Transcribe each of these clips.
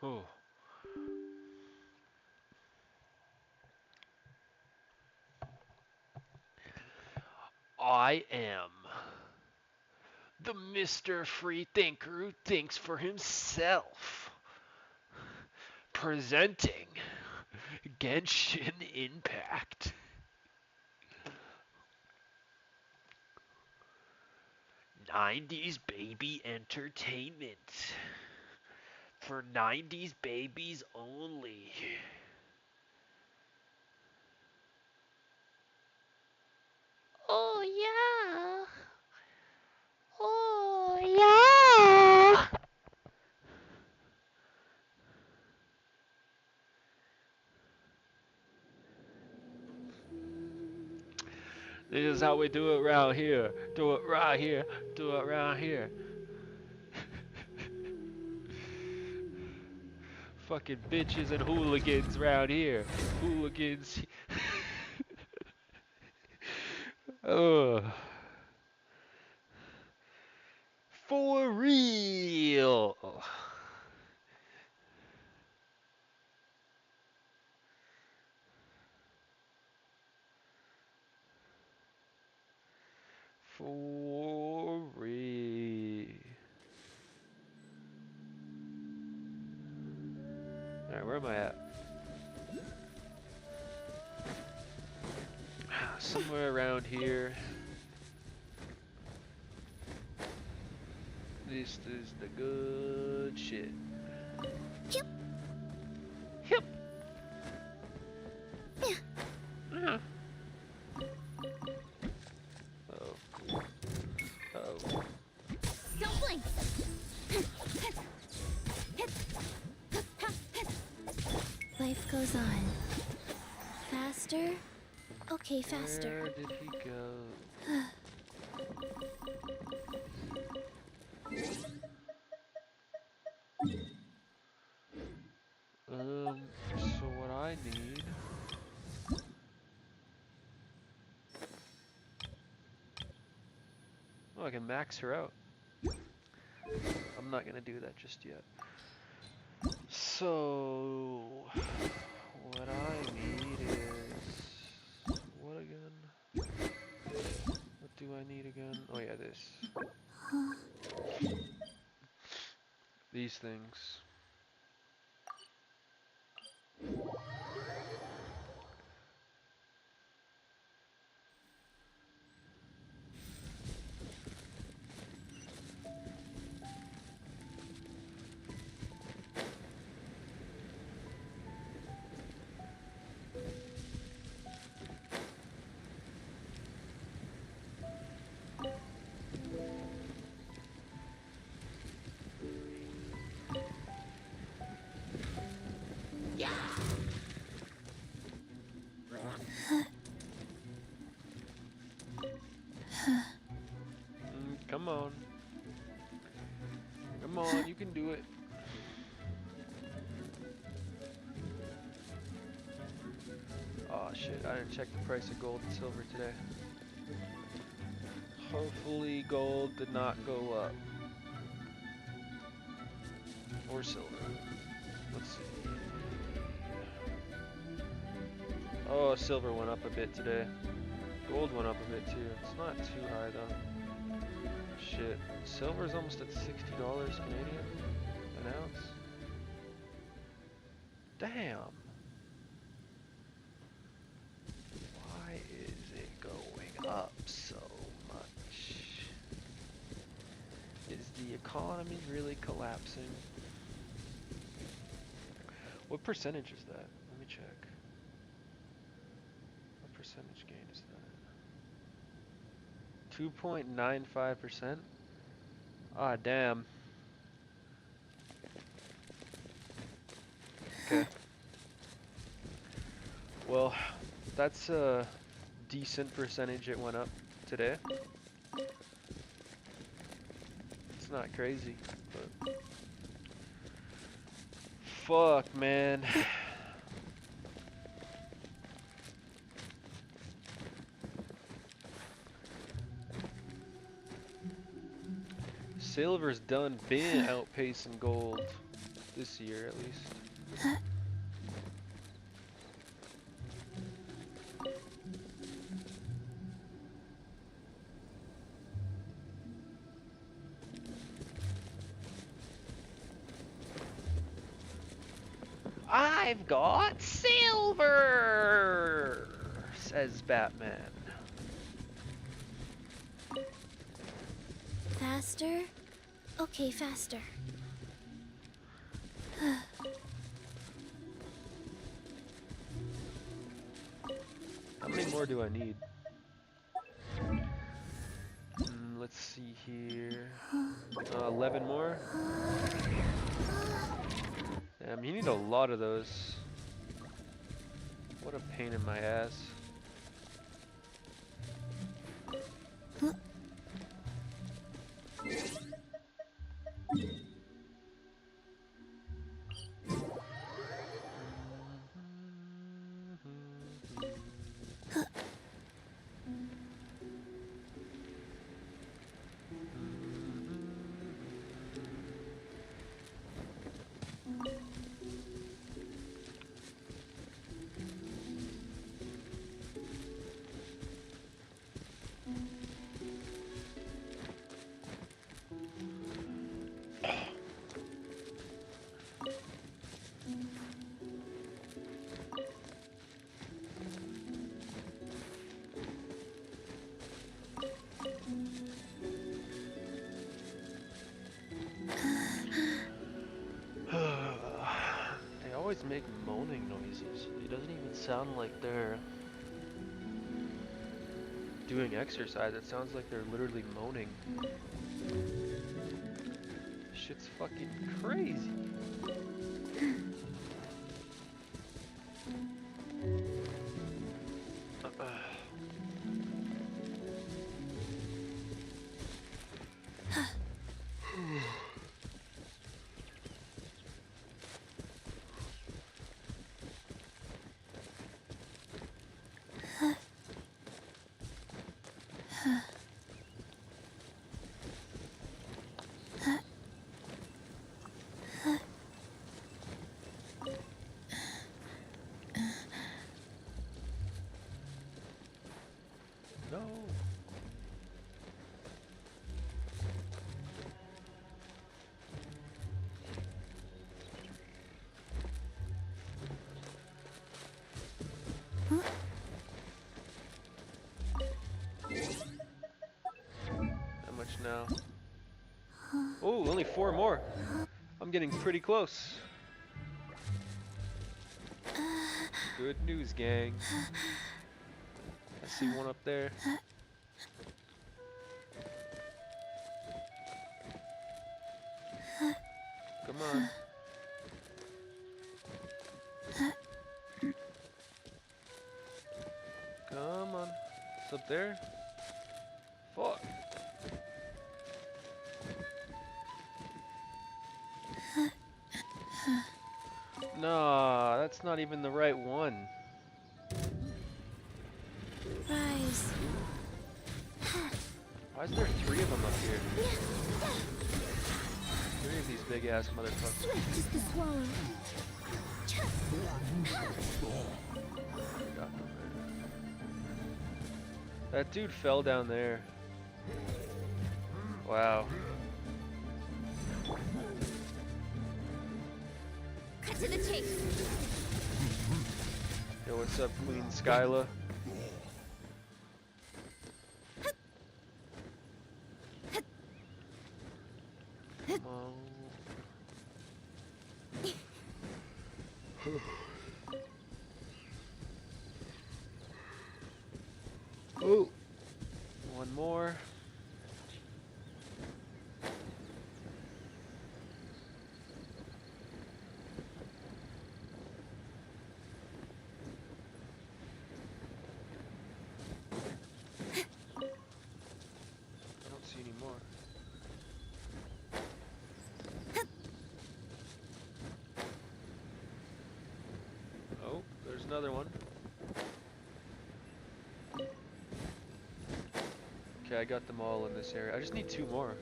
Oh. I am the Mr. Free Thinker who thinks for himself. Presenting Genshin Impact. 90's baby entertainment. For 90's babies only. Oh yeah. Oh yeah. This is how we do it around here. Do it right here. Do it around here. Fucking bitches and hooligans around here. Hooligans. Oh. For real. For real. Alright, where am I at? Somewhere around here. This is the good shit. Yep. Yep. Uh. Oh, cool. Uh-oh. Don't blink. Life goes on. Faster? Okay, faster. Where did he go? So what I need... Oh, I can max her out. I'm not gonna do that just yet. So... What I need is... What again? What do I need again? Oh yeah, this. These things. Come on. Come on, you can do it. Oh shit, I didn't check the price of gold and silver today. Hopefully gold did not go up. Or silver. Let's see. Oh, silver went up a bit today. Gold went up a bit too. It's not too high though. Shit. Silver's almost at $60 Canadian an ounce. Damn. Why is it going up so much? Is the economy really collapsing? What percentage is that? Let me check. What percentage gain is that? 2.95%? Ah, damn. Okay. Well, that's a decent percentage it went up today. It's not crazy, but... Fuck, man. Silver's done been outpacing gold. This year at least. I've got silver, says Batman. Faster? Okay, faster. How many more do I need? Let's see here. 11 more. Damn, you need a lot of those. What a pain in my ass. They always make moaning noises. It doesn't even sound like they're doing exercise. It sounds like they're literally moaning. Shit's fucking crazy. No. How much now? Oh, only 4 more. I'm getting pretty close. Good news, gang. I see one up there. Come on. Come on. It's up there. Fuck. Nah, that's not even the right one. Rise. Why is there 3 of them up here? 3 of these big ass motherfuckers. Swift as the swallow. Got them there. That dude fell down there. Wow. Cut to the chase. Yo, what's up, Queen Skyla? Come on. Oh, one more. I don't see any more. Oh, there's another one. Okay, I got them all in this area. I just need 2 more.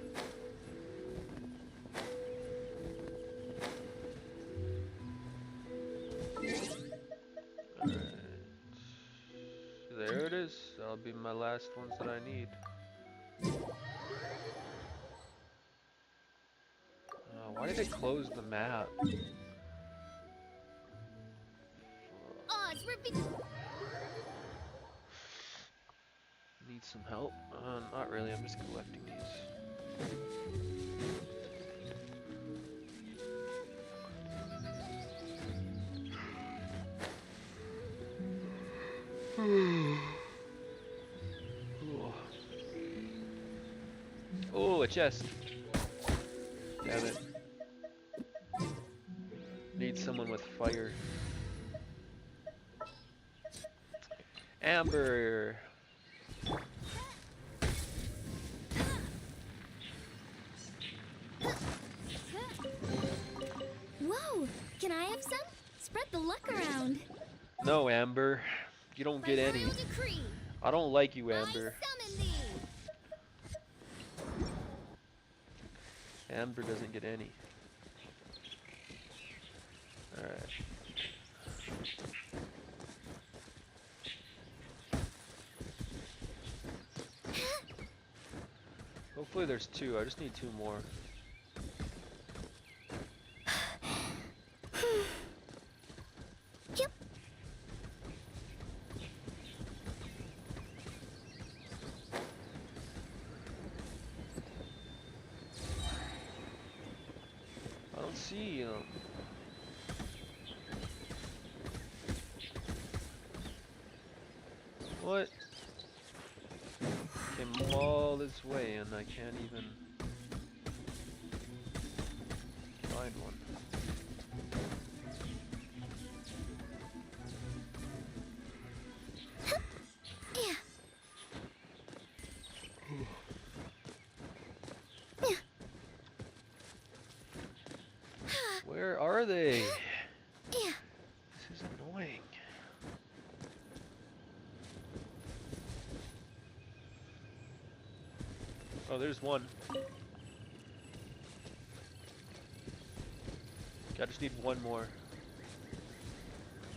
There it is. That'll be my last ones that I need. Why did it close the map? Odds were Need some help? Not really. I'm just collecting these. Oh, a chest. Damn it. Need someone with fire. Amber. Whoa! Can I have some? Spread the luck around. No, Amber. You don't get any. Royal decree, I don't like you, Amber. I summon thee. Amber doesn't get any. Alright. Hopefully there's two. I just need two more. Yep. I don't see them. What? Came all this way and I can't even find one. Yeah. Where are they? Yeah. This is annoying. Oh, there's one. I just need one more.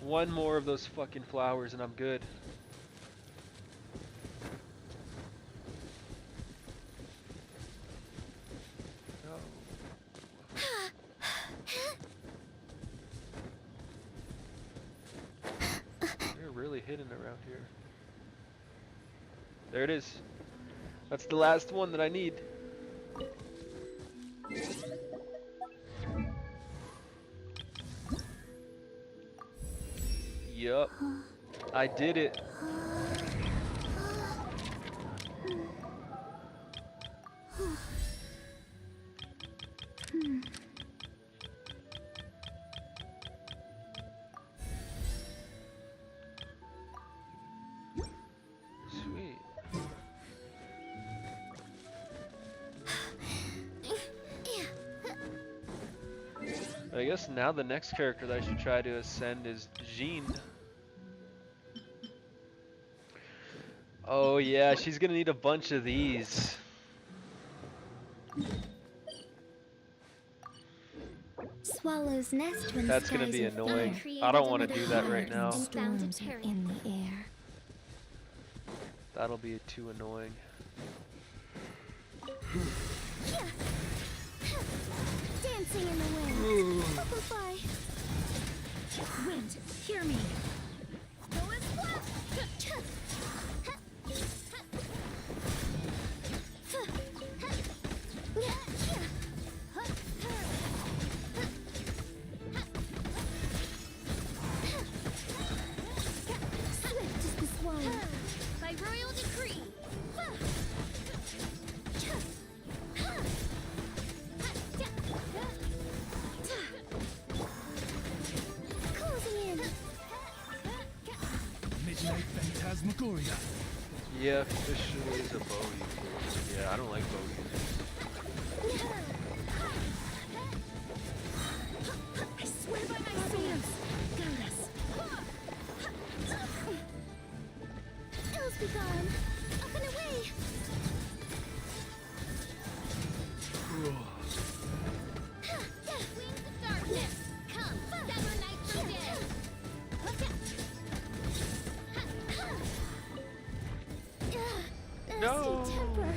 One more of those fucking flowers and I'm good. They're really hidden around here. There it is. That's the last one that I need. Yup. I did it. Sweet. I guess now the next character that I should try to ascend is Jean. Oh yeah, she's gonna need a bunch of these. Swallow's nest when That's gonna skies be are annoying. fine. I don't want to do that right now. Storms are in the air. That'll be too annoying. Dancing in the wind. Bye. Wind, hear me. Swift as the swan. By royal decree. Closing in. Midnight Phantasmagoria. Yeah, officially is a bow user. Yeah, I don't like bow users. I swear by my swords. Guide us. Ills be gone. Up and away. Wings of darkness. Come, sever night from day. No. temper.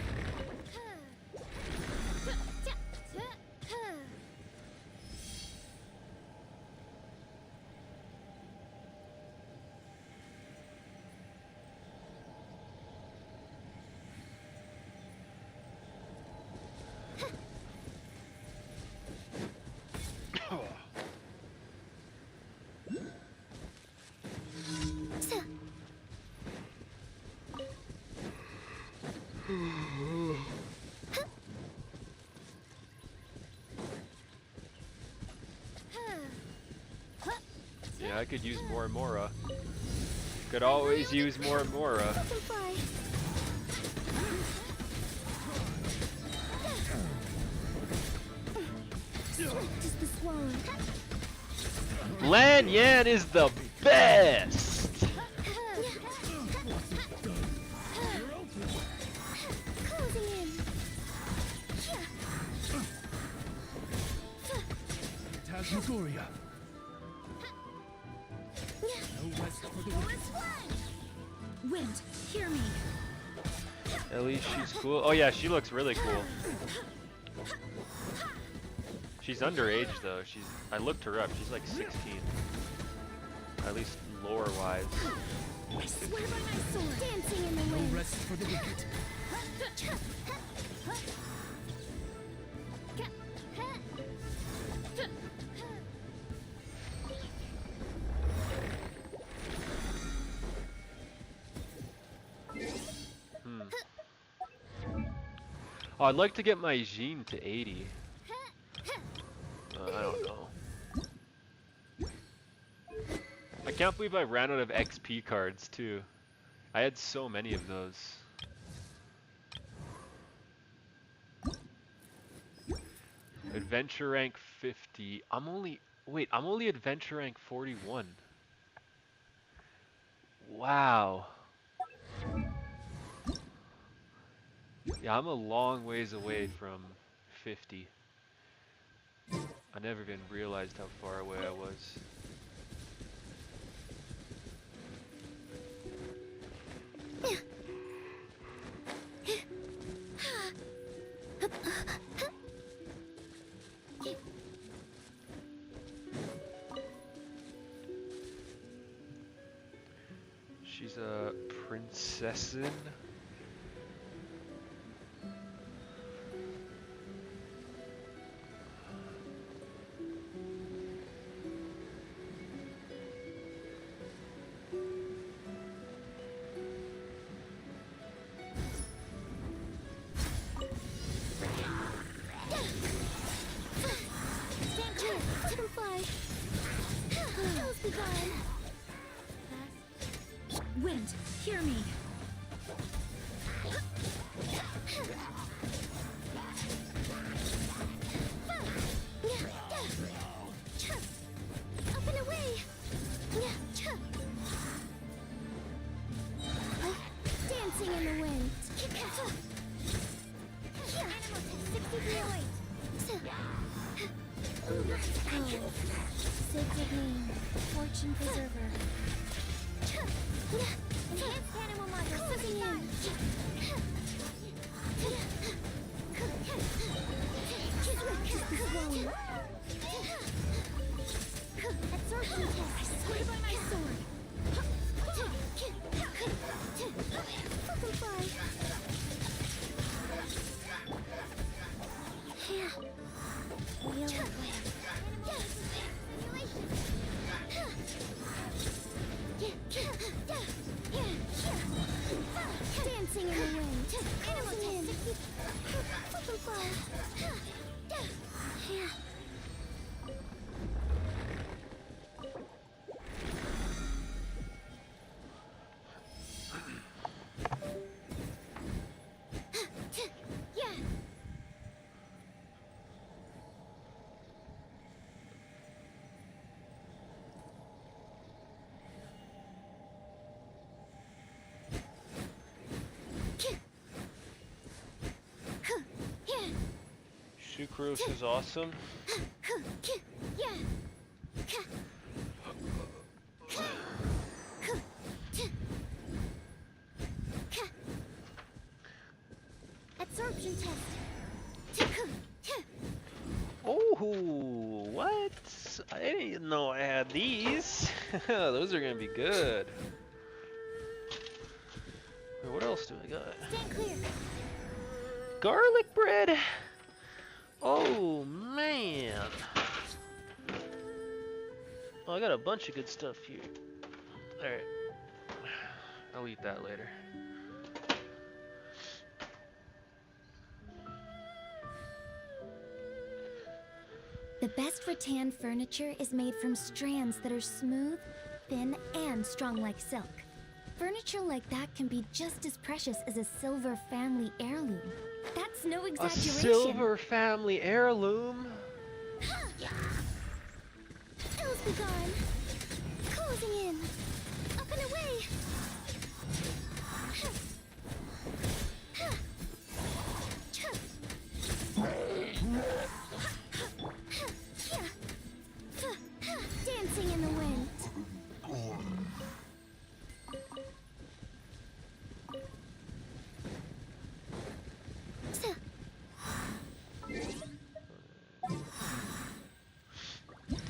Yeah, I could use more Mora. Could always use more Mora. Butterfly. Swift as the swallow. Lan Yan is the best! Closing in. Phantasmagoria. No rest for the wicked. Wind, hear me. At least she's cool. Oh yeah, she looks really cool. She's underage though. I looked her up. She's like 16. At least lore-wise. I swear by my sword. Dancing in the No wind. rest for the wicked. Oh, I'd like to get my Jean to 80. I don't know. I can't believe I ran out of XP cards too. I had so many of those. Adventure rank 50. I'm only adventure rank 41. Wow. Yeah, I'm a long ways away from 50. I never even realized how far away I was. She's a princessin. Butterfly. Hell's begun. Wind, hear me. Up and away. Dancing in the wind. Sacred name, fortune preserver. Enhanced animal module, closing in. Absorption test. I swear by my sword. Butterfly. Here. Wheel of wind. Dancing in the wind. Closing in. Butterfly. Here. Sucrose is awesome. absorption test. Oh, what? I didn't know I had these. Those are gonna be good. Wait, what else do I got? Stand clear. Garlic bread. Oh man. Oh, I got a bunch of good stuff here. All right. I'll eat that later. The best rattan furniture is made from strands that are smooth, thin, and strong like silk. Furniture like that can be just as precious as a silver family heirloom. That's no A exaggeration. silver family heirloom. Ills be gone. Closing in. Up and away. Dancing in the wind.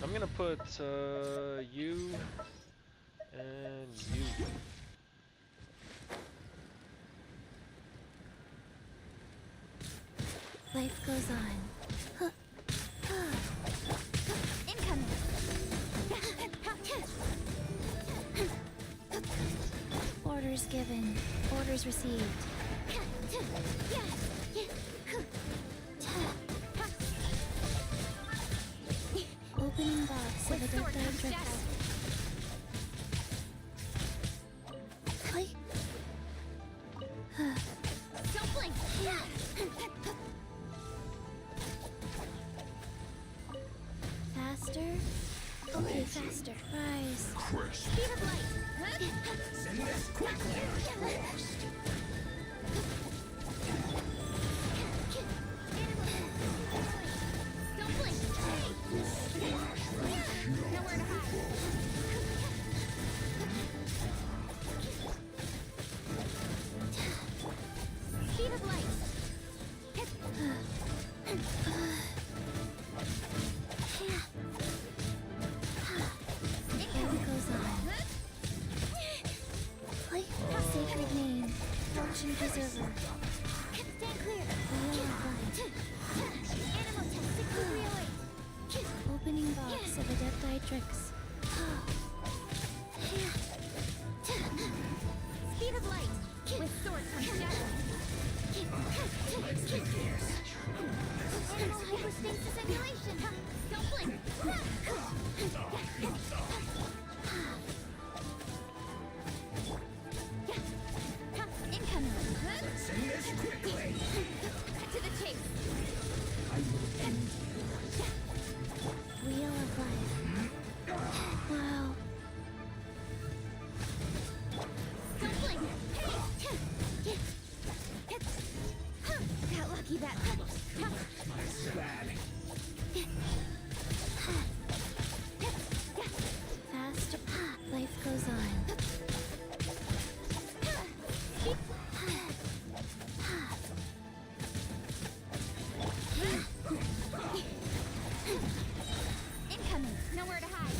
I'm gonna put you and you. Life goes on. Incoming. Orders given. Orders received. Opening box of a dead dog Click. Don't blink. Faster. Okay, faster. Rise. Speed of light. Send this quickly. Don't blink. Nowhere to hide. Speed of light. It goes on. Play sacred name. Fortune preserver. Stand clear. Wheel of light. Animal test 6308. Opening box of adept tricks. Speed of light. With sword from shadow. Animal hyperstasis simulation. Don't blink. Incoming. Send this quickly. Cut to the chase. I will end Wheel of life. Wow. Don't blink. Got lucky that. bad. Faster. Life goes on. Incoming. Nowhere to hide.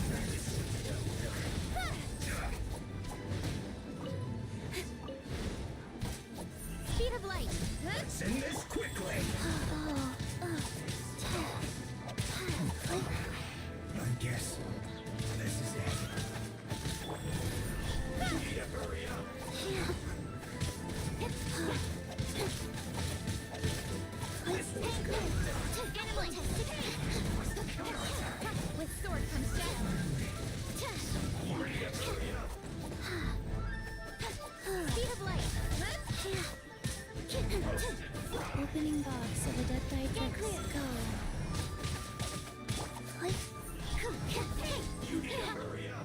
Speed of light. Send this quickly. I guess this is it. Need to hurry up. Animal test. With sword from shadow. Speed of light. Opening box of a dead die tricks. Go. You need to hurry up.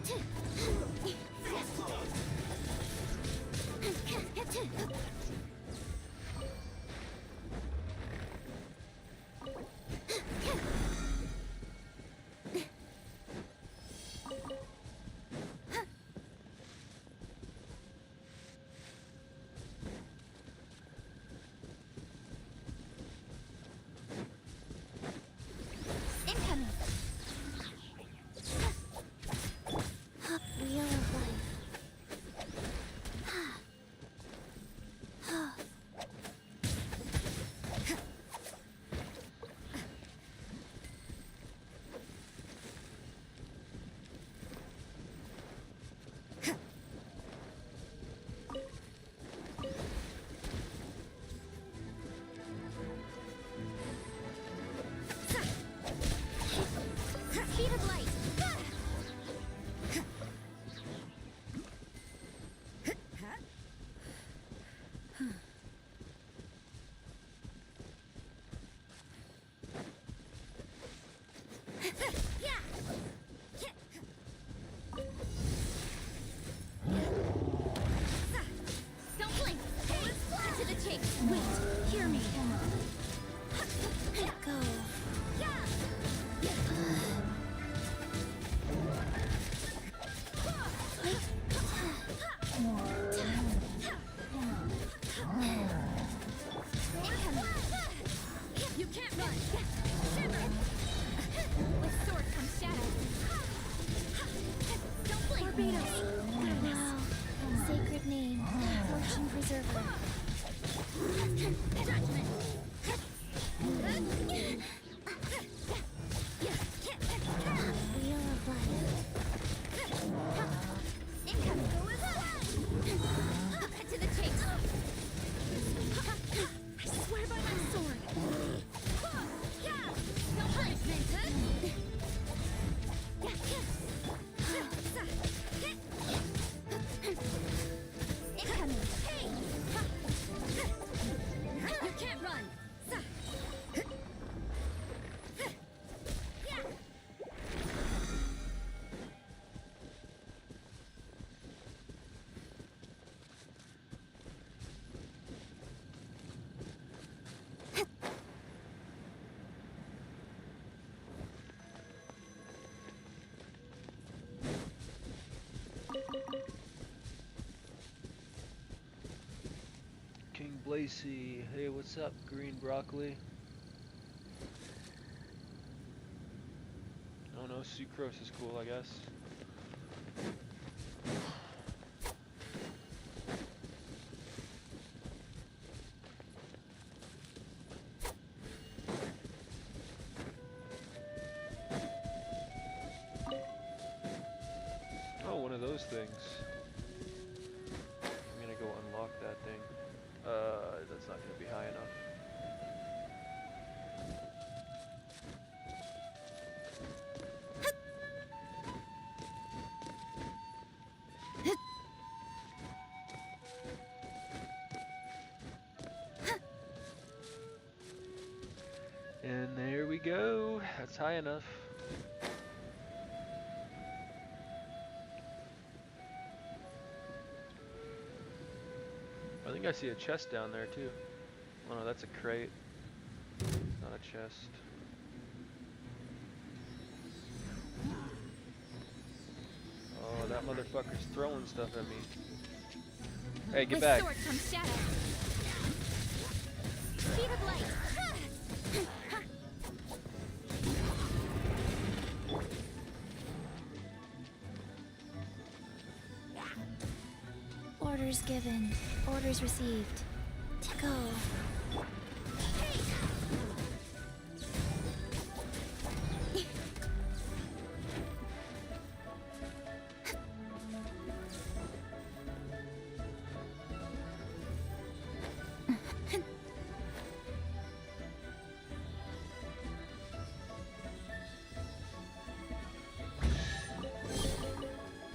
Wait, hear me. Let go. You can't run. Shiver. With sword comes shadow. Don't blink. Barbados. Wow. Sacred name. Fortune preserver. Judgment. Wheel of life. Incoming. To the chase. I swear by my sword. No punishment. Incoming. You can't run. King Blaisy, hey, what's up, green broccoli? Oh no, sucrose is cool, I guess. Oh, one of those things. I'm gonna go unlock that thing. That's not gonna be high enough. And there we go. That's high enough. I think I see a chest down there too. Oh no, that's a crate. Not a chest. Oh, that motherfucker's throwing stuff at me. Hey, get With back. sword comes shadow. Speed of light. Orders given. Orders received. To go.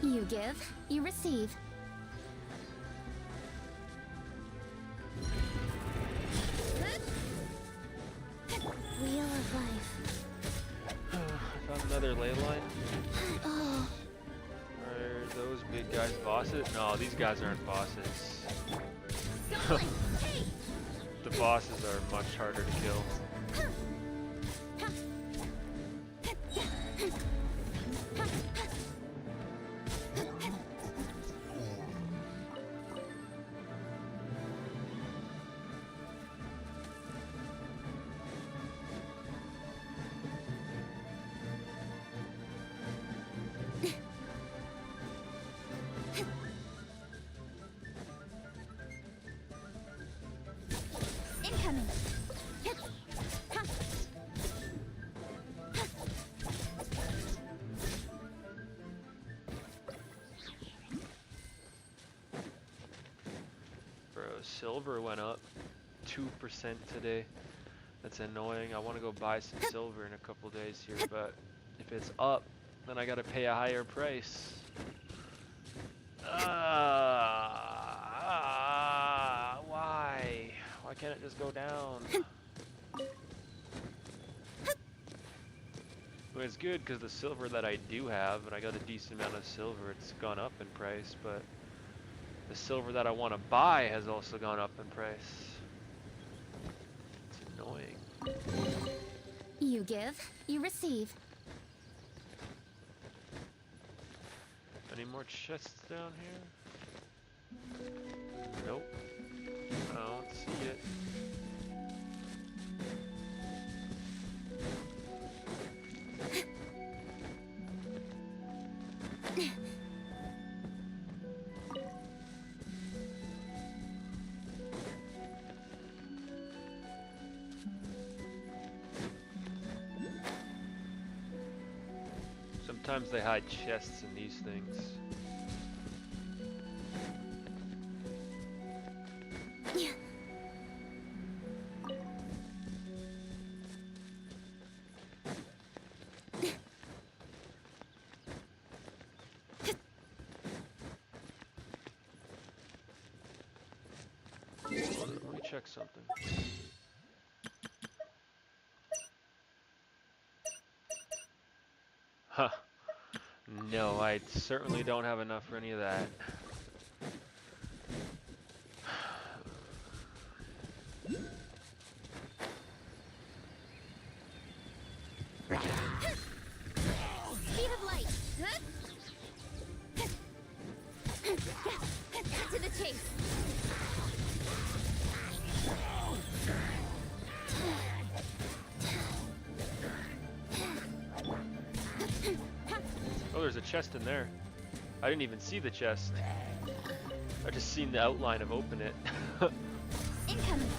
You give, you receive. Wheel of life. I found another ley line. Oh, Are those big guys bosses? No, these guys aren't bosses. The bosses are much harder to kill. Incoming. Bro, silver went up 2% today. That's annoying. I want to go buy some silver in a couple days here, but if it's up, then I gotta pay a higher price. Why? Why can't it just go down? Well, it's good because the silver that I do have, and I got a decent amount of silver, it's gone up in price, but the silver that I want to buy has also gone up in price. annoying. You give, you receive. Any more chests down here? Nope. I don't see it. Sometimes they hide chests in these things. Let me check something. Huh. No, I certainly don't have enough for any of that. Speed of light. To the chase. Oh, there's a chest in there. I didn't even see the chest. I just seen the outline of open it. Incoming.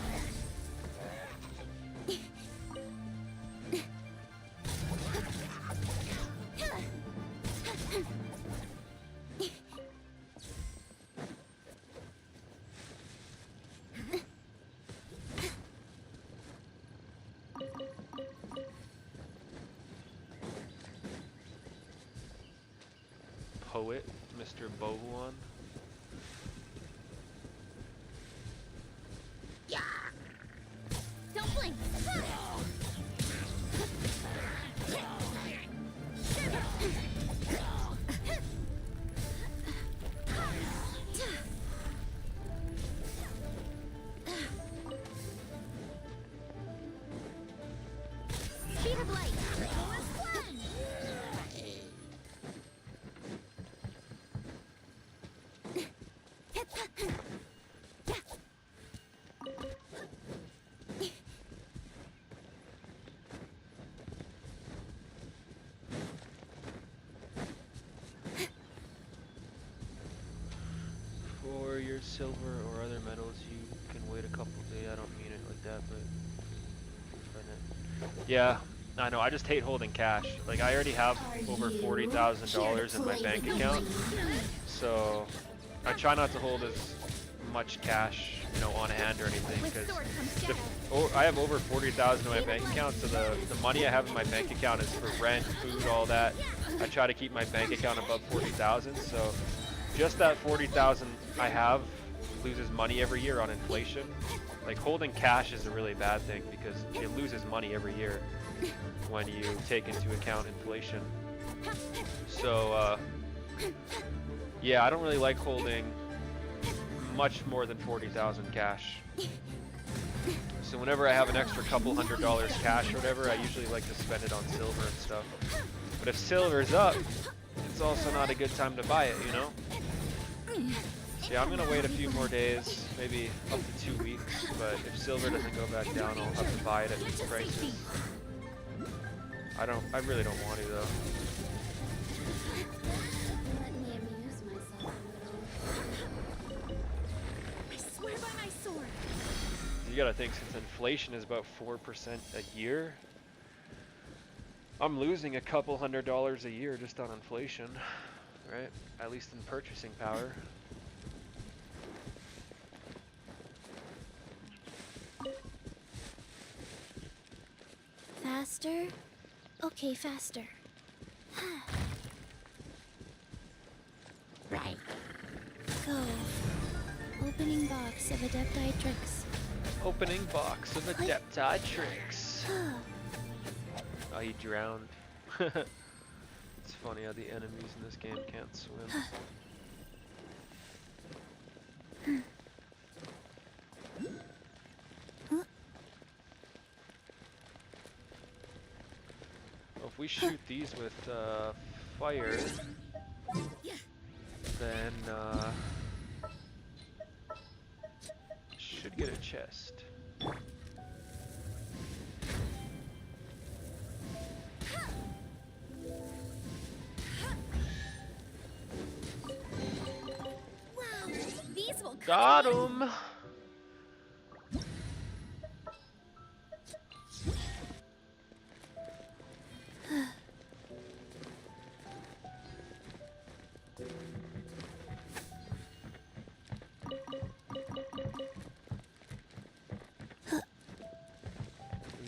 Poet, Mr. Bohuan. Don't blink. Speed of light. For your silver or other metals, you can wait a couple days. I don't mean it like that, but yeah, I know. I just hate holding cash. Like I already have over $40,000 in my bank account, so I try not to hold as much cash, you know, on hand or anything, because I have over 40,000 in my bank account, so the money I have in my bank account is for rent, food, all that. I try to keep my bank account above 40,000, so just that 40,000 I have loses money every year on inflation. Like holding cash is a really bad thing because it loses money every year when you take into account inflation. So yeah, I don't really like holding much more than 40,000 cash. So whenever I have an extra couple $100 cash or whatever, I usually like to spend it on silver and stuff. But if silver's up, it's also not a good time to buy it, you know? So yeah, I'm gonna wait a few more days, maybe up to 2 weeks, but if silver doesn't go back down, I'll have to buy it at these prices. I really don't want to though. Let me amuse myself a little. I swear by my sword. You gotta think, since inflation is about 4% a year, I'm losing a couple $100 a year just on inflation, right? At least in purchasing power. Faster? Okay, faster. Right. Go. Opening box of Adepti tricks. Opening box of Adepti tricks. Oh, he drowned. It's funny how the enemies in this game can't swim. we shoot these with fire, then should get a chest. Wow, these will Got cut it. him!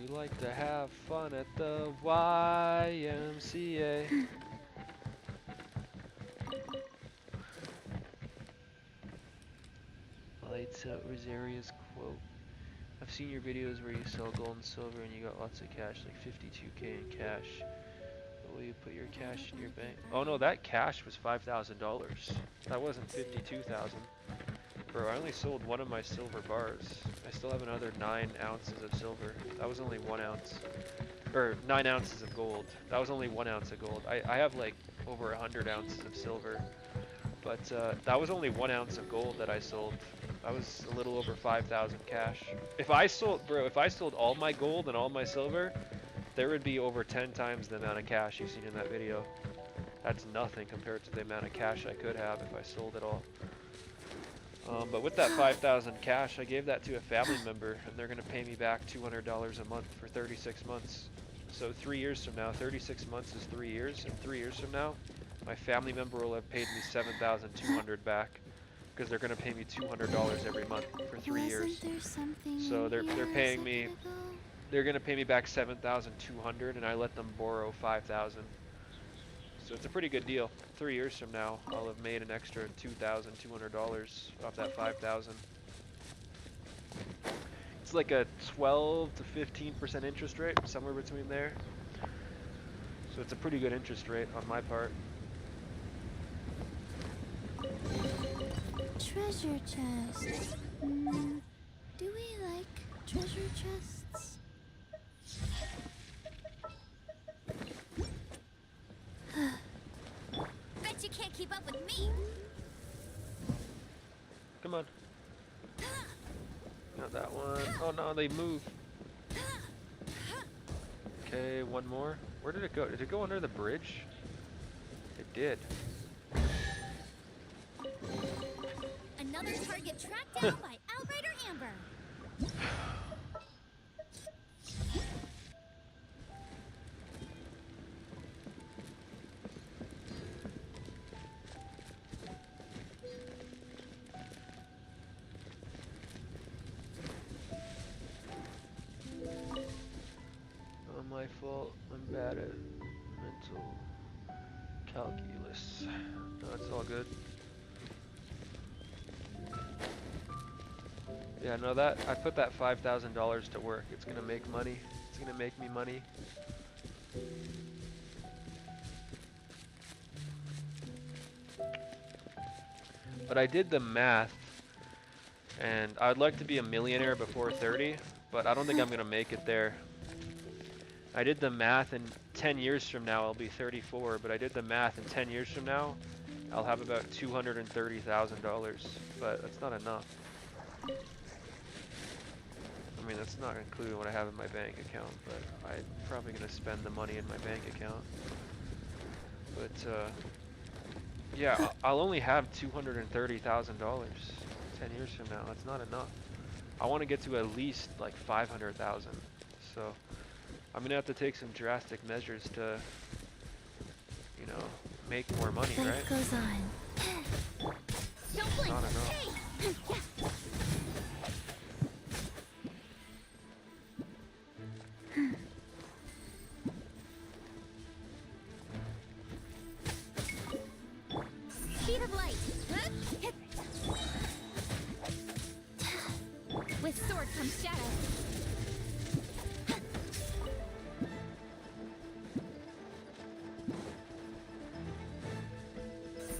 We like to have fun at the YMCA. Lights out Rosaria's quote. I've seen your videos where you sell gold and silver and you got lots of cash, like 52k in cash. But will you put your cash in your bank? Oh no, that cash was $5,000. That wasn't 52,000. Bro, I only sold one of my silver bars. I still have another 9 ounces of silver. That was only 1 ounce. Or 9 ounces of gold. That was only 1 ounce of gold. I have like over 100 ounces of silver. But that was only 1 ounce of gold that I sold. That was a little over 5,000 cash. If I sold, bro, if I sold all my gold and all my silver, there would be over 10 times the amount of cash you've seen in that video. That's nothing compared to the amount of cash I could have if I sold it all. But with that 5,000 cash, I gave that to a family member, and they're gonna pay me back $200 a month for 36 months. So 3 years from now, 36 months is 3 years, and 3 years from now, my family member will have paid me $7,200 back, because they're gonna pay me $200 every month for 3 years. So they're paying me, they're gonna pay me back $7,200, and I let them borrow $5,000. So it's a pretty good deal. 3 years from now, I'll have made an extra $2,200 off that $5,000. It's like a 12 to 15% interest rate, somewhere between there. So it's a pretty good interest rate on my part. Treasure chest. Do we like treasure chests? Bet you can't keep up with me. Come on. Not that one. Oh no, they move. Okay, one more. Where did it go? Did it go under the bridge? It did. Another target tracked down by Outrider Amber. Not my fault. I'm bad at mental calculus. No, it's all good. Yeah, no, that I put that $5,000 to work. It's gonna make money. It's gonna make me money. But I did the math, and I'd like to be a millionaire before 30, but I don't think I'm gonna make it there. I did the math, and 10 years from now I'll be 34, but I did the math, and 10 years from now I'll have about $230,000, but that's not enough. I mean, that's not including what I have in my bank account, but I'm probably going to spend the money in my bank account. But, yeah, I'll only have $230,000 10 years from now. That's not enough. I want to get to at least, like, 500,000. So, I'm going to have to take some drastic measures to, you know, make more money, right? Life goes on. Don't blink. Not enough. Hey. Speed of light. With sword comes shadow.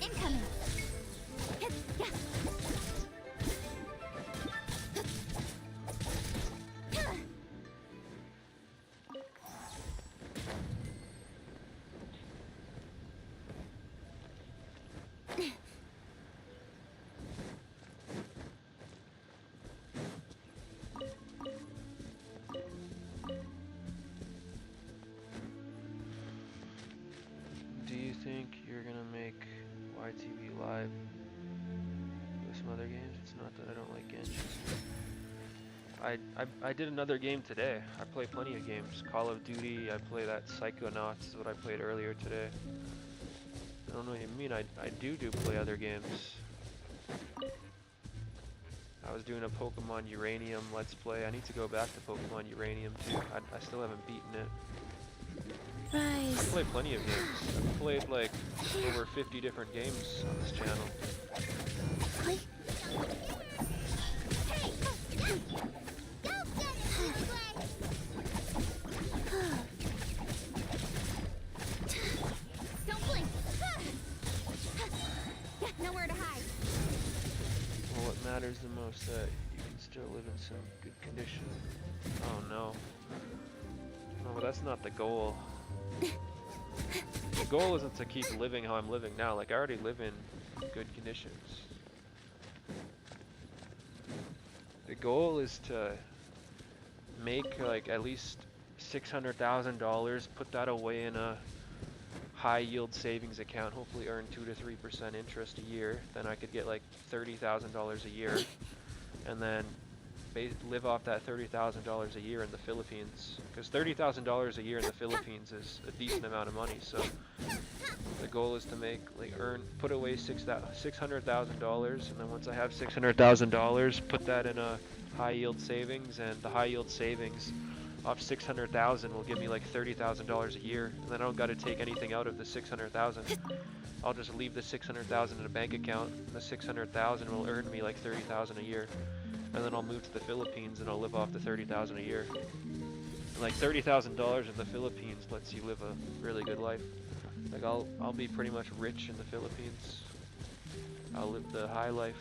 Incoming. I did another game today. I play plenty of games. Call of Duty, I play that Psychonauts is what I played earlier today. I don't know what you mean, I do play other games. I was doing a Pokemon Uranium Let's Play. I need to go back to Pokemon Uranium too. I still haven't beaten it. I Rise. play plenty of games. I've played like over 50 different games on this channel. Click. Don't blink. Nowhere to hide. Well, what matters the most that you can still live in some good condition. Oh no. No, but that's not the goal. The goal isn't to keep living how I'm living now. Like, I already live in good conditions. The goal is to make like at least $600,000, put that away in a high yield savings account, hopefully earn 2 to 3% interest a year. Then I could get like $30,000 a year, and then live off that $30,000 a year in the Philippines, because $30,000 a year in the Philippines is a decent amount of money. So the goal is to make put away $600,000, and then once I have $600,000, put that in a high yield savings, and the high yield savings off $600,000 will give me like $30,000 a year, and then I don't got to take anything out of the $600,000. I'll just leave the $600,000 in a bank account, and the $600,000 will earn me like $30,000 a year. And then I'll move to the Philippines and I'll live off the $30,000 a year. And like $30,000 in the Philippines lets you live a really good life. Like I'll be pretty much rich in the Philippines. I'll live the high life.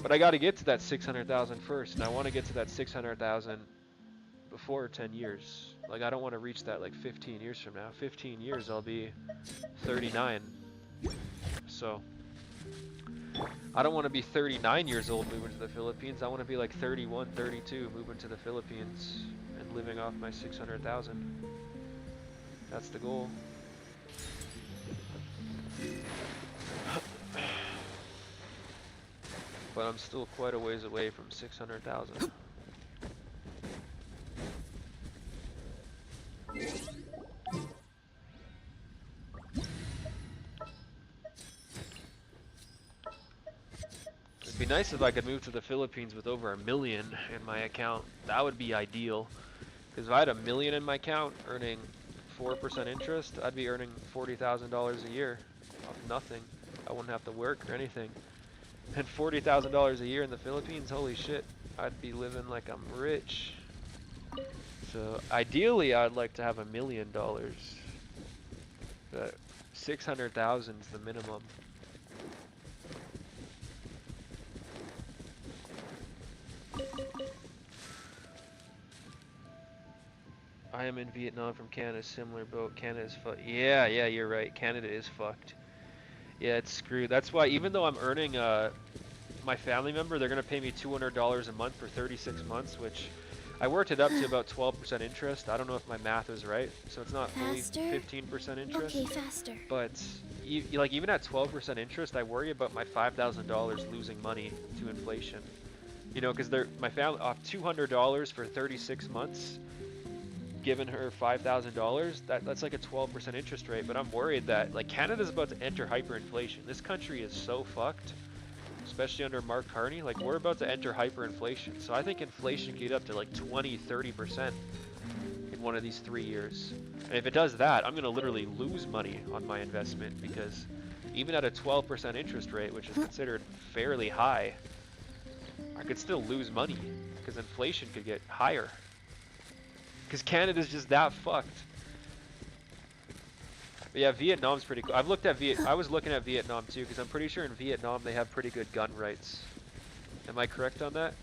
But I got to get to that 600,000 first, and I want to get to that 600,000 before 10 years. Like, I don't want to reach that like 15 years from now. 15 years I'll be 39. So I don't want to be 39 years old moving to the Philippines. I want to be like 31, 32 moving to the Philippines and living off my 600,000. That's the goal. But I'm still quite a ways away from 600,000. It'd be nice if I could move to the Philippines with over $1 million in my account. That would be ideal. Because if I had $1 million in my account earning 4% interest, I'd be earning $40,000 a year off nothing. I wouldn't have to work or anything. And $40,000 a year in the Philippines, holy shit, I'd be living like I'm rich. So ideally, I'd like to have $1 million. But 600,000 is the minimum. I am in Vietnam from Canada, similar boat. Canada is fucked. Yeah, you're right. Canada is fucked. Yeah, it's screwed. That's why, even though I'm earning, my family member, they're gonna pay me $200 a month for 36 months, which I worked it up to about 12% interest. I don't know if my math is right, so it's not fully 15% interest. Okay, faster. But like even at 12% interest, I worry about my $5,000 losing money to inflation. You know, because my family off $200 for 36 months. Given her $5,000, that's like a 12% interest rate. But I'm worried that like Canada's about to enter hyperinflation. This country is so fucked, especially under Mark Carney. Like, we're about to enter hyperinflation. So I think inflation could get up to like 20-30% in one of these 3 years. And if it does that, I'm gonna literally lose money on my investment, because even at a 12% interest rate, which is considered fairly high, I could still lose money because inflation could get higher. Because Canada's just that fucked. But yeah, Vietnam's pretty cool. I was looking at Vietnam too, because I'm pretty sure in Vietnam they have pretty good gun rights. Am I correct on that?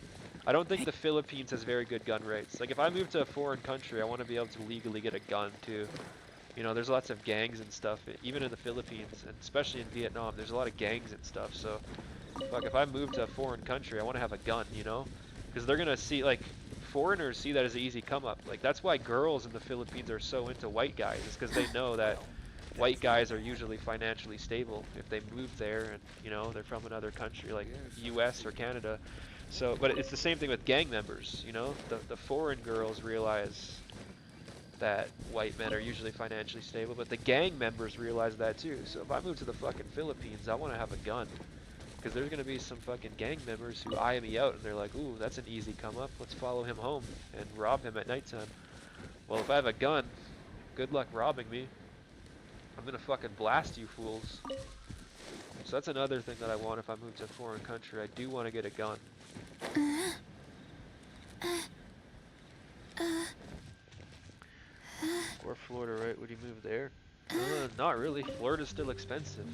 I don't think the Philippines has very good gun rights. Like, if I move to a foreign country, I want to be able to legally get a gun too. You know, there's lots of gangs and stuff, even in the Philippines, and especially in Vietnam, there's a lot of gangs and stuff. So, fuck, if I move to a foreign country, I want to have a gun, you know? Because they're gonna see, like, foreigners see that as an easy come up. Like, that's why girls in the Philippines are so into white guys, is because they know that white guys are usually financially stable if they move there and, you know, they're from another country like US or Canada. So, but it's the same thing with gang members, you know? The foreign girls realize that white men are usually financially stable, but the gang members realize that too. So if I move to the fucking Philippines, I want to have a gun. Because there's going to be some fucking gang members who eye me out and they're like, ooh, that's an easy come up. Let's follow him home and rob him at nighttime. Well, if I have a gun, good luck robbing me. I'm going to fucking blast you fools. So that's another thing that I want if I move to a foreign country. I do want to get a gun. Or Florida, right? Would you move there? Not really. Florida's still expensive.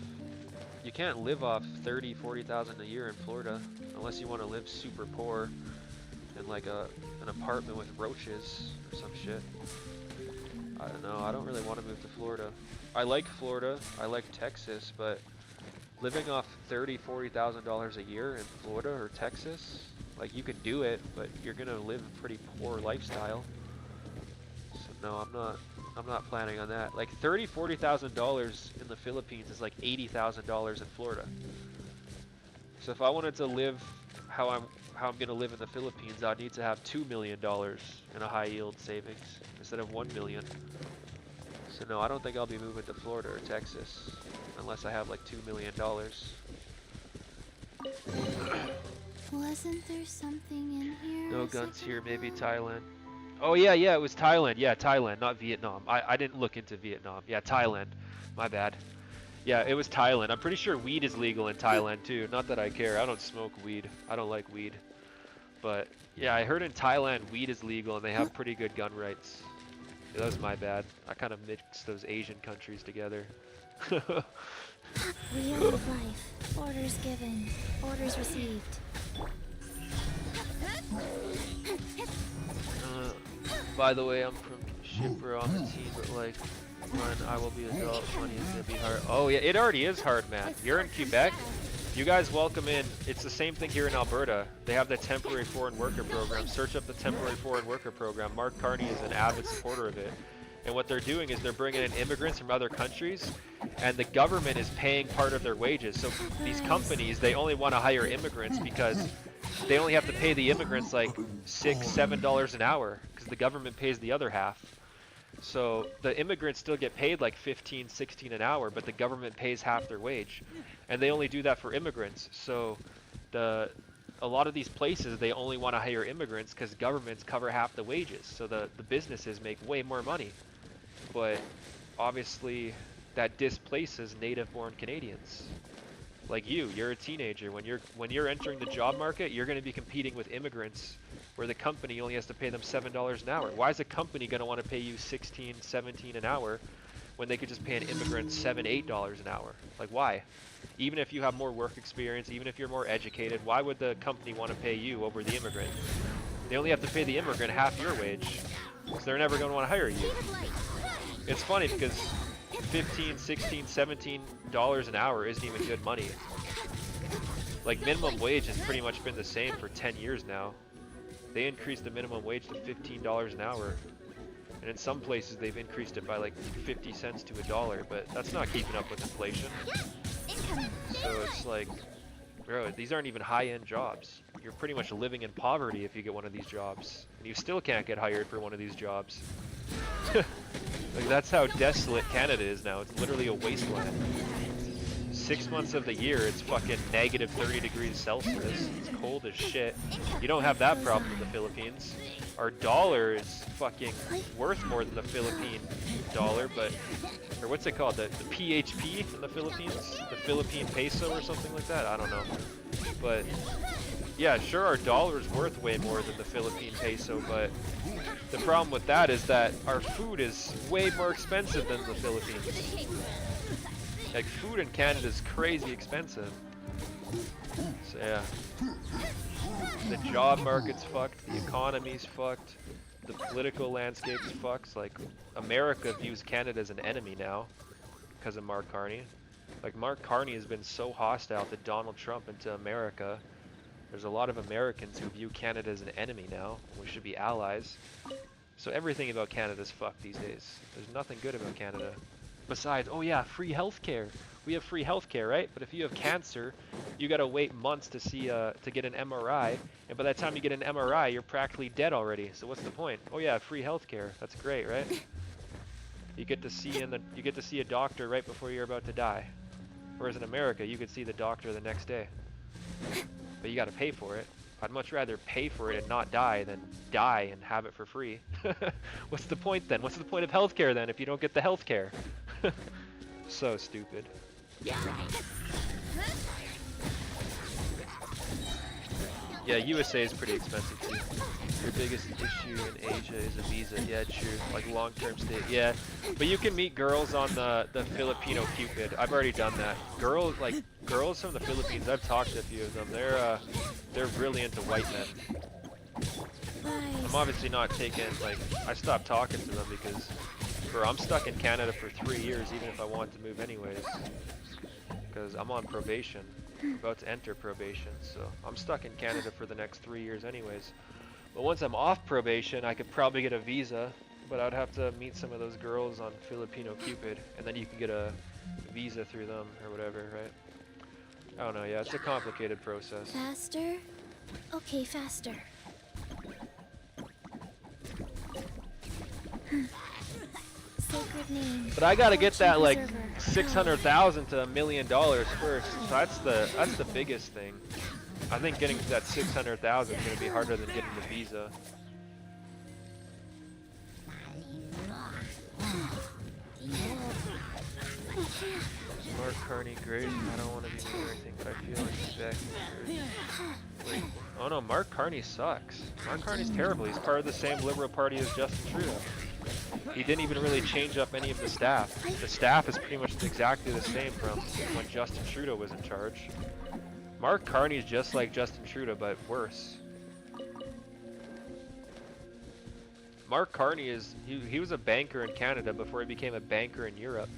You can't live off 30, 40,000 a year in Florida unless you want to live super poor in like an apartment with roaches or some shit. I don't know. I don't really want to move to Florida. I like Florida. I like Texas, but living off $30,000, $40,000 a year in Florida or Texas, like you can do it, but you're gonna live a pretty poor lifestyle. So no, I'm not planning on that. Like $30,000, $40,000 in the Philippines is like $80,000 in Florida. So if I wanted to live how I'm gonna live in the Philippines, I'd need to have $2 million in a high yield savings instead of $1 million. So no, I don't think I'll be moving to Florida or Texas unless I have like $2 million. Wasn't there something in here? No guns here, maybe Thailand. Oh yeah, it was Thailand. Yeah, Thailand, not Vietnam. I didn't look into Vietnam. Yeah, Thailand. My bad. Yeah, it was Thailand. I'm pretty sure weed is legal in Thailand too. Not that I care. I don't smoke weed. I don't like weed. But yeah, I heard in Thailand weed is legal and they have pretty good gun rights. Yeah, that was my bad. I kind of mixed those Asian countries together. Wheel of life. Orders given. Orders received. By the way, I'm from Shipper on the team, but like, when I will be adult, money is gonna be hard. Oh yeah, it already is hard, man. You're in Quebec. You guys welcome in. It's the same thing here in Alberta. They have the temporary foreign worker program. Search up the temporary foreign worker program. Mark Carney is an avid supporter of it. And what they're doing is they're bringing in immigrants from other countries, and the government is paying part of their wages. So these companies, they only want to hire immigrants because they only have to pay the immigrants like $6, $7 an hour because the government pays the other half. So the immigrants still get paid like 15, 16 an hour, but the government pays half their wage. And they only do that for immigrants. So a lot of these places, they only want to hire immigrants because governments cover half the wages. So the businesses make way more money. But obviously that displaces native-born Canadians. Like you're a teenager. When you're entering the job market, you're going to be competing with immigrants where the company only has to pay them $7 an hour. Why is a company going to want to pay you 16, 17 an hour when they could just pay an immigrant $7, $8 an hour? Like why? Even if you have more work experience, even if you're more educated, why would the company want to pay you over the immigrant? They only have to pay the immigrant half your wage, so they're never going to want to hire you. It's funny because $15, $16, $17 an hour isn't even good money. Like minimum wage has pretty much been the same for 10 years now. They increased the minimum wage to $15 an hour. And in some places they've increased it by like 50 cents to $1, but that's not keeping up with inflation. So it's like, bro, these aren't even high-end jobs. You're pretty much living in poverty if you get one of these jobs. And you still can't get hired for one of these jobs. Like that's how desolate Canada is now. It's literally a wasteland. 6 months of the year, it's fucking negative 30 degrees Celsius. It's cold as shit. You don't have that problem in the Philippines. Our dollar is fucking worth more than the Philippine dollar, but, or what's it called? The PHP in the Philippines? The Philippine peso or something like that? I don't know. But yeah, sure, our dollar is worth way more than the Philippine peso, but the problem with that is that our food is way more expensive than the Philippines. Like, food in Canada is crazy expensive. So yeah. The job market's fucked, the economy's fucked, the political landscape's fucked. Like, America views Canada as an enemy now because of Mark Carney. Like, Mark Carney has been so hostile to Donald Trump and to America. There's a lot of Americans who view Canada as an enemy now. We should be allies. So everything about Canada's fucked these days. There's nothing good about Canada. Besides, oh yeah, free healthcare. We have free healthcare, right? But if you have cancer, you gotta wait months to see to get an MRI, and by the time you get an MRI, you're practically dead already. So what's the point? Oh yeah, free healthcare. That's great, right? You get to see a doctor right before you're about to die. Whereas in America, you could see the doctor the next day, but you gotta pay for it. I'd much rather pay for it and not die than die and have it for free. What's the point then? What's the point of healthcare then if you don't get the healthcare? So stupid. Yeah, USA is pretty expensive too. Your biggest issue in Asia is a visa. Yeah, true. Like long-term stay. Yeah, but you can meet girls on the Filipino Cupid. I've already done that. Girls from the Philippines. I've talked to a few of them. They're really into white men. I'm obviously not taking, like, I stopped talking to them because, bro, I'm stuck in Canada for 3 years even if I want to move anyways. Because I'm on probation. I'm about to enter probation, so I'm stuck in Canada for the next 3 years anyways. But once I'm off probation, I could probably get a visa, but I'd have to meet some of those girls on Filipino Cupid, and then you can get a visa through them or whatever, right? I don't know, yeah, it's a complicated process. Faster? Okay, faster. Sacred name. But I gotta get that like Server. $600,000 to $1 million first. So that's the biggest thing. I think getting to that $600,000 is gonna be harder than getting the visa. Mark Carney, great. I don't want to be mean or anything, but I feel like he's back in the Wait. Oh no, Mark Carney sucks. Mark Carney's terrible. He's part of the same Liberal Party as Justin Trudeau. He didn't even really change up any of the staff. The staff is pretty much exactly the same from when Justin Trudeau was in charge. Mark Carney's just like Justin Trudeau, but worse. Mark Carney he was a banker in Canada before he became a banker in Europe.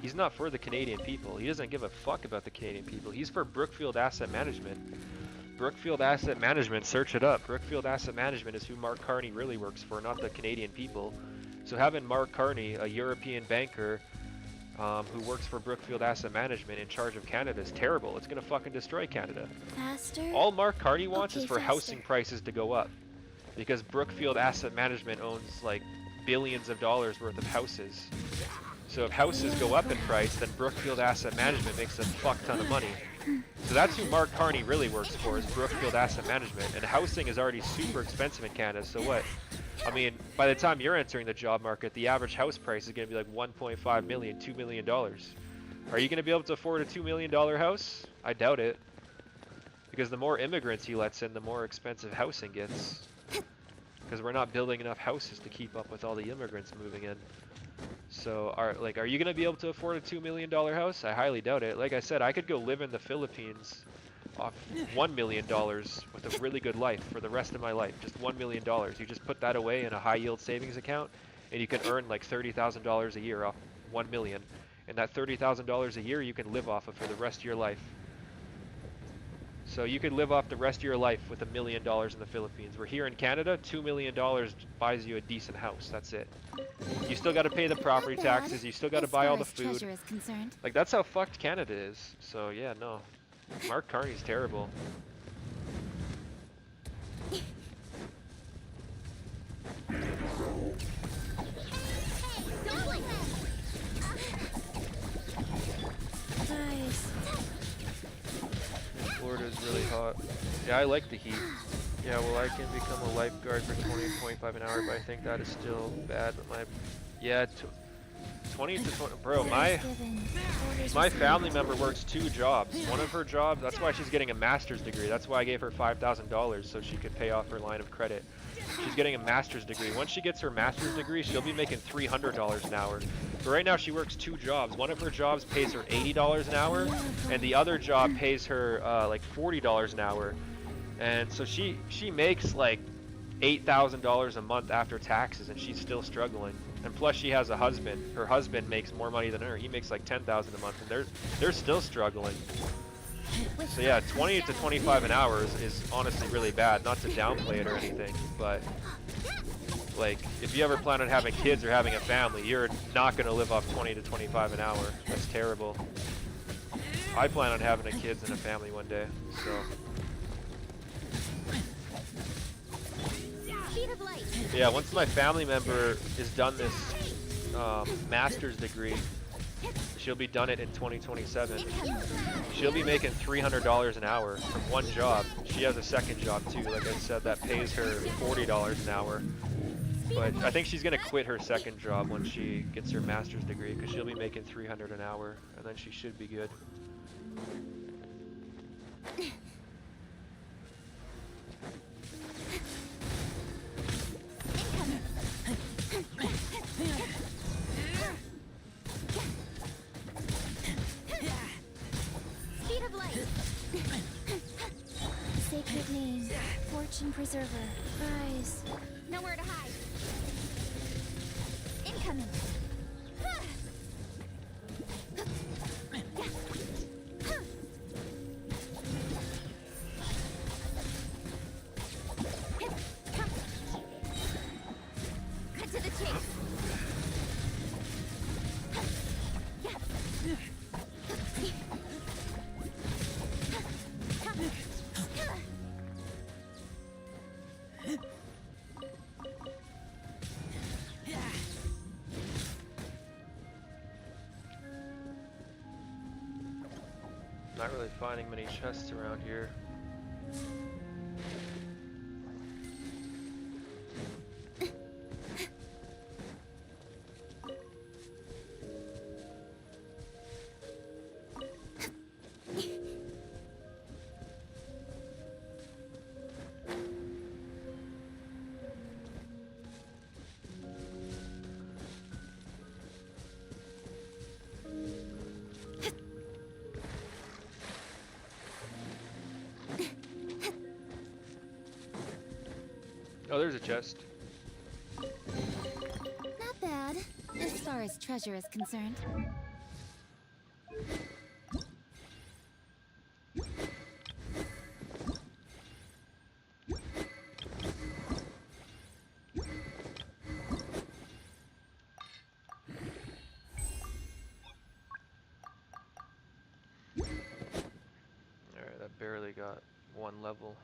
He's not for the Canadian people. He doesn't give a fuck about the Canadian people. He's for Brookfield Asset Management. Brookfield Asset Management, search it up. Brookfield Asset Management is who Mark Carney really works for, not the Canadian people. So having Mark Carney, a European banker who works for Brookfield Asset Management in charge of Canada is terrible. It's gonna fucking destroy Canada. Faster? All Mark Carney wants is for faster. housing prices to go up. Because Brookfield Asset Management owns like billions of dollars worth of houses. So if houses go up in price, then Brookfield Asset Management makes a fuck ton of money. So that's who Mark Carney really works for, is Brookfield Asset Management. And housing is already super expensive in Canada, so what? I mean, by the time you're entering the job market, the average house price is going to be like $1.5 million, $2 million. Are you going to be able to afford a $2 million house? I doubt it. Because the more immigrants he lets in, the more expensive housing gets. Because we're not building enough houses to keep up with all the immigrants moving in. So, are you going to be able to afford a $2 million house? I highly doubt it. Like I said, I could go live in the Philippines off $1 million with a really good life for the rest of my life. Just $1 million. You just put that away in a high yield savings account, and you can earn like $30,000 a year off $1 million. And that $30,000 a year you can live off of for the rest of your life. So you could live off the rest of your life with $1 million in the Philippines. We're here in Canada, $2 million buys you a decent house. That's it. You still got to pay the property taxes. You still got to buy all the food. Treasure is concerned. Like, that's how fucked Canada is. So yeah, no. Mark Carney's terrible. Nice. Florida's really hot. Yeah, I like the heat. Yeah, well, I can become a lifeguard for 20 to 25 an hour, but I think that is still bad. But yeah, 20 to 20, bro, my family member works 2 jobs. One of her jobs, that's why she's getting a master's degree. That's why I gave her $5,000 so she could pay off her line of credit. She's getting a master's degree. Once she gets her master's degree, she'll be making $300 an hour. But right now she works 2 jobs. One of her jobs pays her $80 an hour, and the other job pays her like $40 an hour. And so she makes like $8,000 a month after taxes, and she's still struggling. And plus she has a husband. Her husband makes more money than her. He makes like $10,000 a month, and they're still struggling. So yeah, 20 to 25 an hour is honestly really bad. Not to downplay it or anything, but Like, if you ever plan on having kids or having a family, you're not going to live off 20 to 25 an hour. That's terrible. I plan on having a kids and a family one day, so. Speed of light. Yeah, once my family member is done this master's degree, she'll be done it in 2027. She'll be making $300 an hour from one job. She has a second job too, like I said, that pays her $40 an hour. But I think she's gonna quit her second job when she gets her master's degree, because she'll be making $300 an hour, and then she should be good. Speed of light. Sacred name, fortune preserver, rise. Nowhere to hide. Incoming. Cut to the chase. Not really finding many chests around here. Oh, there's a chest. Not bad, as far as treasure is concerned. Alright, that barely got one level.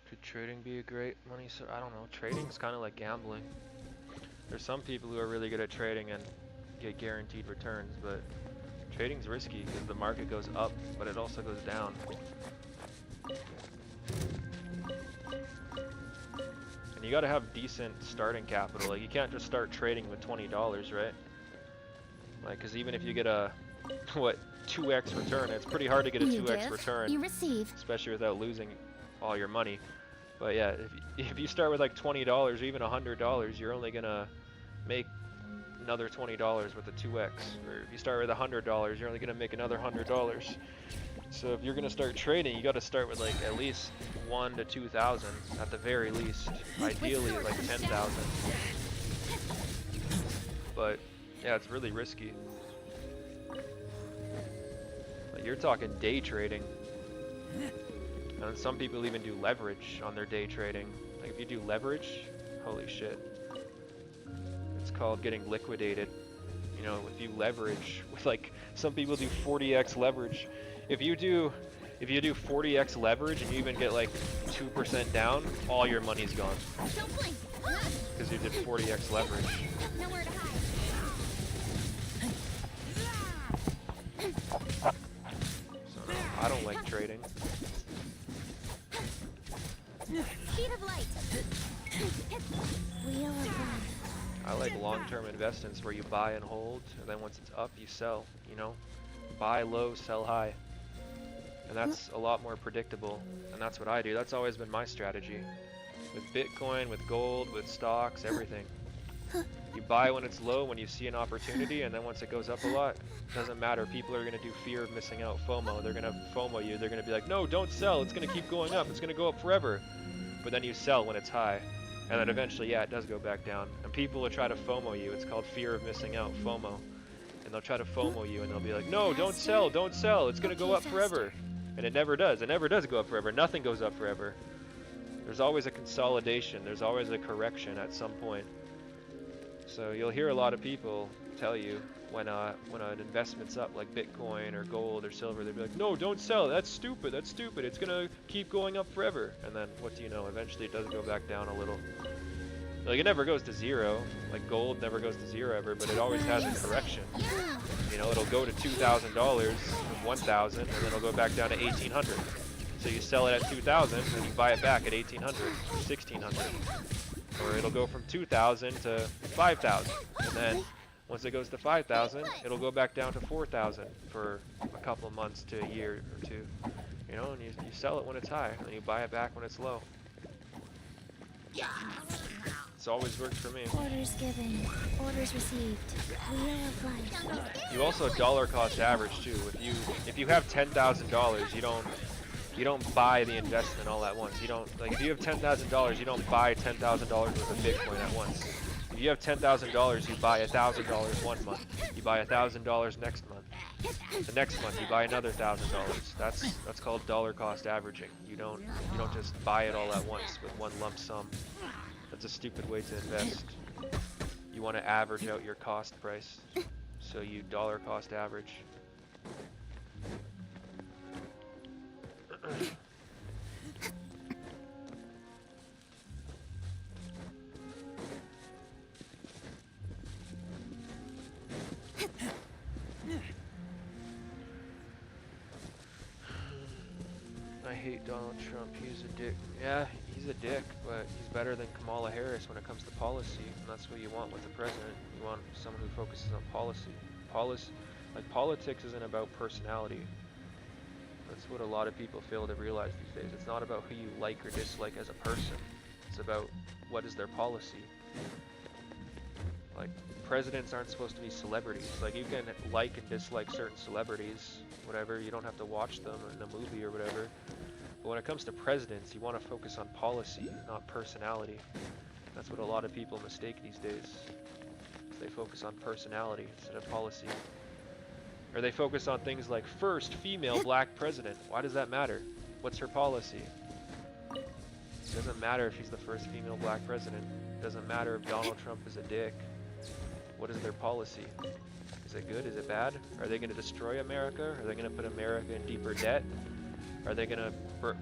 Could trading be a great money source? I don't know. Trading's kind of like gambling. There's some people who are really good at trading and get guaranteed returns, but trading's risky because the market goes up, but it also goes down. And you gotta have decent starting capital. Like, you can't just start trading with $20, right? Like, because even if you get a, what, 2x return, it's pretty hard to get a You 2x give, return, you receive. especially without losing all your money. But yeah, if you start with like $20 or even $100, you're only gonna make another $20 with a 2x. Or if you start with $100, you're only gonna make another $100. So if you're gonna start trading, you gotta start with like at least 1,000 to 2,000 at the very least. Ideally like 10,000. But yeah, it's really risky. Like, you're talking day trading. And some people even do leverage on their day trading. Like, if you do leverage, holy shit. It's called getting liquidated. You know, if you leverage with, like, some people do 40x leverage. If you do 40x leverage and you even get like 2% down, all your money's gone. Don't blink. Because you did 40x leverage. Nowhere to hide. So no, I don't like trading. Speed of light. Wheel of life. I like long-term investments where you buy and hold, and then once it's up, you sell, you know? Buy low, sell high. And that's a lot more predictable, and that's what I do. That's always been my strategy. With Bitcoin, with gold, with stocks, everything. You buy when it's low, when you see an opportunity, and then once it goes up a lot, it doesn't matter. People are going to do fear of missing out, FOMO. They're going to FOMO you. They're going to be like, no, don't sell. It's going to keep going up. It's going to go up forever. But then you sell when it's high. And then eventually, yeah, it does go back down. And people will try to FOMO you. It's called fear of missing out, FOMO. and they'll try to FOMO you, and they'll be like, no, don't sell, don't sell, it's gonna go up forever. And it never does. It never does go up forever. Nothing goes up forever. There's always a consolidation. There's always a correction at some point. So you'll hear a lot of people tell you when an investment's up, like Bitcoin or gold or silver, they'll be like, no, don't sell. That's stupid. That's stupid. It's gonna keep going up forever. And then what do you know? Eventually it does go back down a little. Like, it never goes to zero. Like, gold never goes to zero ever, but it always has a correction. You know, it'll go to $2,000 from 1,000, and then it'll go back down to 1,800. So you sell it at 2,000, and you buy it back at 1,800, 1,600. Or it'll go from 2,000 to 5,000, and then once it goes to 5,000, it'll go back down to 4,000 for a couple of months to a year or two. You know, and you sell it when it's high, and then you buy it back when it's low. It's always worked for me. Orders given. Orders received. We are obliged. You also dollar cost average too. If you have $10,000, you don't buy the investment all at once. You don't, like, if you have $10,000, you don't buy $10,000 worth of Bitcoin at once. If you have $10,000, you buy $1,000 one month. You buy $1,000 next month. The next month you buy another $1,000. That's called dollar cost averaging. You don't just buy it all at once with one lump sum. That's a stupid way to invest. You want to average out your cost price. So you dollar cost average. I hate Donald Trump. He's a dick. Yeah, he's a dick, but he's better than Kamala Harris when it comes to policy, and that's what you want with the president. You want someone who focuses on policy. Politics isn't about personality. That's what a lot of people fail to realize these days. It's not about who you like or dislike as a person. It's about what is their policy. Like, presidents aren't supposed to be celebrities. Like, you can like and dislike certain celebrities, whatever. You don't have to watch them in a movie or whatever. But when it comes to presidents, you want to focus on policy, not personality. That's what a lot of people mistake these days. They focus on personality instead of policy. Or they focus on things like first female black president. Why does that matter? What's her policy? It doesn't matter if she's the first female black president. It doesn't matter if Donald Trump is a dick. What is their policy? Is it good? Is it bad? Are they going to destroy America? Are they going to put America in deeper debt? Are they going to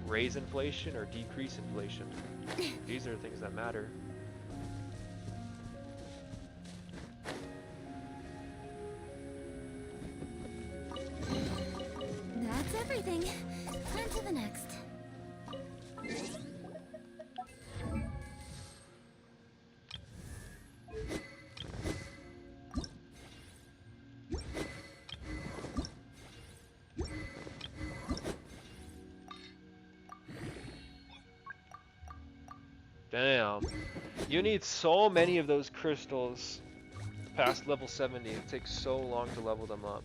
raise inflation or decrease inflation? These are the things that matter. That's everything. On to the next. Damn. You need so many of those crystals past level 70. It takes so long to level them up.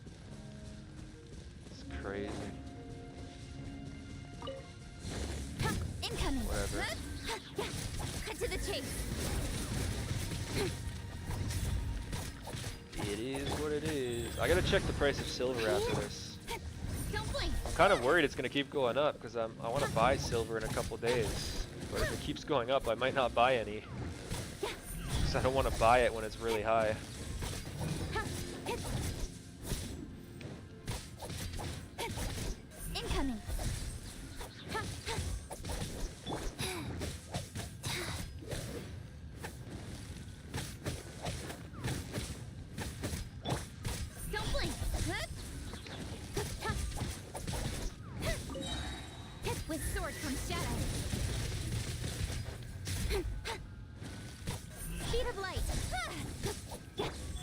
It's crazy. Incoming. Whatever. Cut to the chase. It is what it is. I gotta check the price of silver after this. Don't blink. I'm kind of worried it's gonna keep going up because I want to buy silver in a couple days. But if it keeps going up, I might not buy any. Because I don't want to buy it when it's really high. Incoming. Don't blink. With sword comes shadow. Speed of light.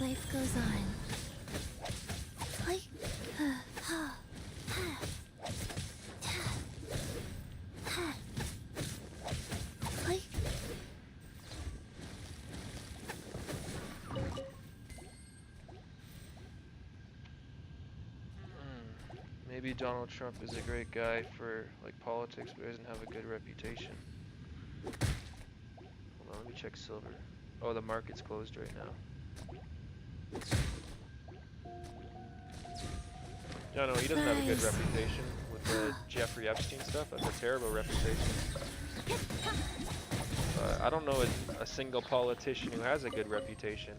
Life goes on. Maybe Donald Trump is a great guy for like politics, but he doesn't have a good reputation. Hold on, let me check silver. Oh, the market's closed right now. No, he doesn't have a good reputation with the Jeffrey Epstein stuff. That's a terrible reputation. I don't know a single politician who has a good reputation.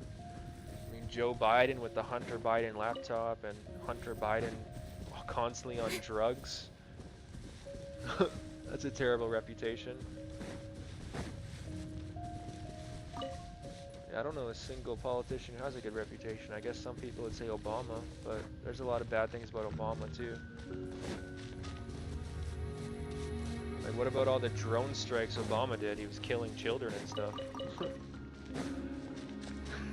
I mean, Joe Biden with the Hunter Biden laptop and Hunter Biden constantly on drugs. That's a terrible reputation. Yeah, I don't know a single politician who has a good reputation. I guess some people would say Obama, but there's a lot of bad things about Obama too. Like, what about all the drone strikes Obama did? He was killing children and stuff.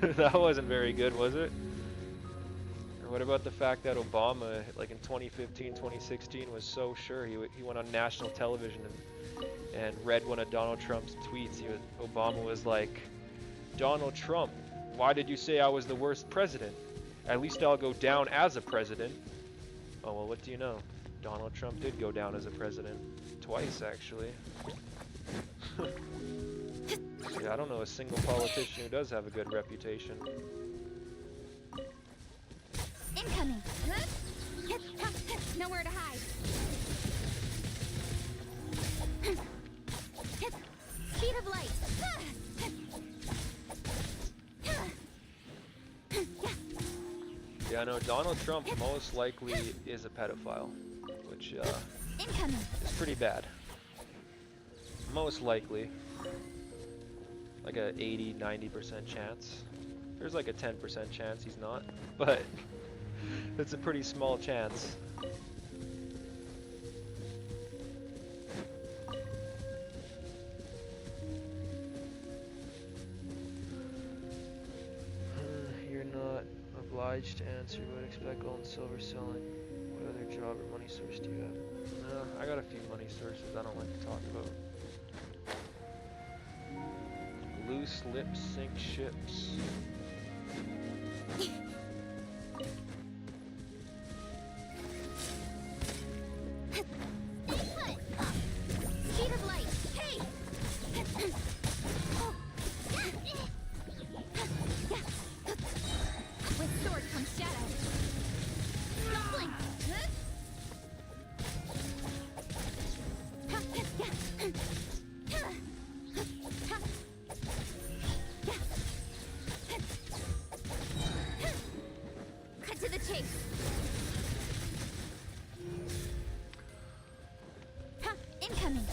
That wasn't very good, was it? Or what about the fact that Obama, like in 2015, 2016, was so sure he went on national television and read one of Donald Trump's tweets. Obama was like, "Donald Trump, why did you say I was the worst president? At least I'll go down as a president." Oh, well, what do you know? Donald Trump did go down as a president. Twice, actually. Yeah, I don't know a single politician who does have a good reputation. Incoming. Nowhere to hide. Speed of light. Yeah, no, Donald Trump most likely is a pedophile, which Incoming. is pretty bad. Most likely. Like a 80-90% chance. There's like a 10% chance he's not, but it's a pretty small chance. You're not obliged to answer, but expect gold and silver selling. What other job or money source do you have? I got a few money sources I don't like to talk about. Loose lips sink ships. Speed of light. Hey! With sword comes shadow. Don't blink. Cut to the chase. Incoming.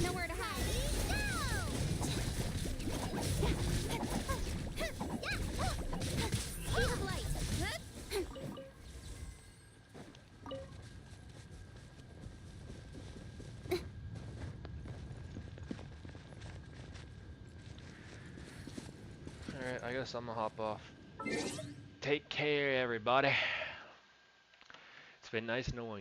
Nowhere to hide. Speed of light. Alright, I guess I'm gonna hop off. Take care, everybody. It's been nice knowing you.